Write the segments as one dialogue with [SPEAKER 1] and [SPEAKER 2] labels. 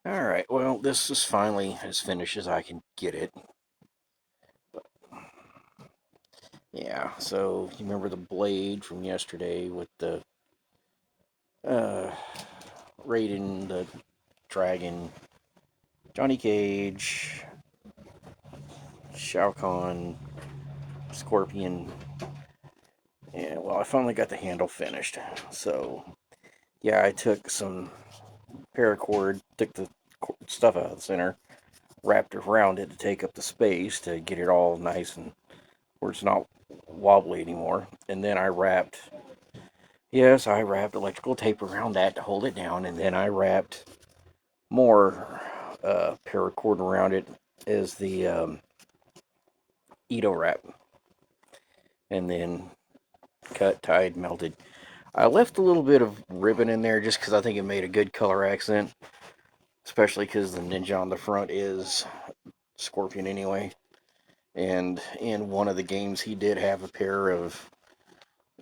[SPEAKER 1] Alright, well, this is finally as finished as I can get it. Yeah, so you remember the blade from yesterday with the uh, Raiden, the Dragon, Johnny Cage, Shao Kahn, Scorpion. Yeah, well, I finally got the handle finished. So, yeah, I took some paracord, took the stuff out of the center, wrapped around it to take up the space to get it all nice and where it's not wobbly anymore. And then I wrapped electrical tape around that to hold it down, and then I wrapped more paracord around it as the Edo wrap, and then cut, tied, melted. I left a little bit of ribbon in there just because I think it made a good color accent, especially because the ninja on the front is Scorpion anyway. And in one of the games, he did have a pair of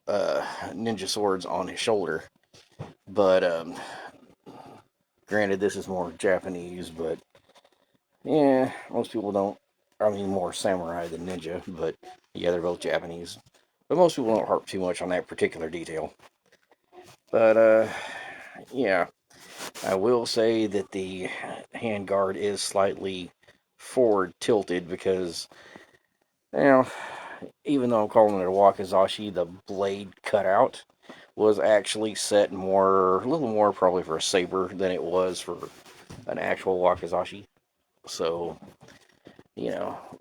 [SPEAKER 1] ninja swords on his shoulder. But granted, this is more Japanese, but yeah, most people don't. I mean, more samurai than ninja, but yeah, they're both Japanese. But most people don't harp too much on that particular detail. But yeah, I will say that the handguard is slightly forward tilted because, you know, even though I'm calling it a wakizashi, the blade cutout was actually set more, a little more probably for a saber than it was for an actual wakizashi. So,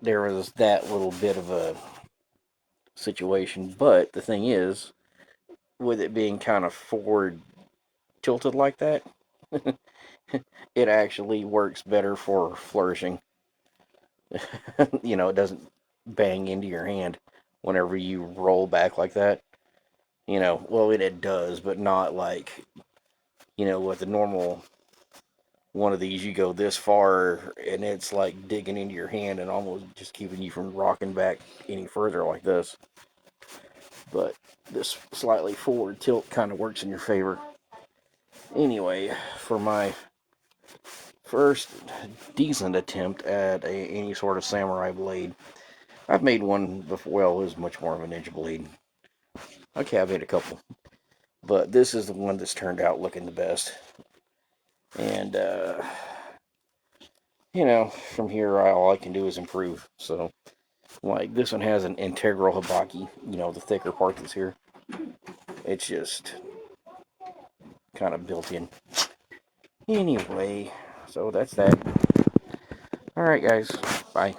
[SPEAKER 1] there was that little bit of a situation. But the thing is, with it being kind of forward tilted like that, it actually works better for flourishing. It doesn't bang into your hand whenever you roll back like that. Well, it does, but not like, with the normal one of these, you go this far and it's like digging into your hand and almost just keeping you from rocking back any further like this. But this slightly forward tilt kind of works in your favor. Anyway, for my first decent attempt at any sort of samurai blade, I've made one before. Well, it was much more of a ninja blade. Okay, I've made a couple, but this is the one that's turned out looking the best. And from here, all I can do is improve. So, like, this one has an integral hibaki. The thicker part that's here. It's just kind of built in. Anyway, so that's that. All right, guys. Bye.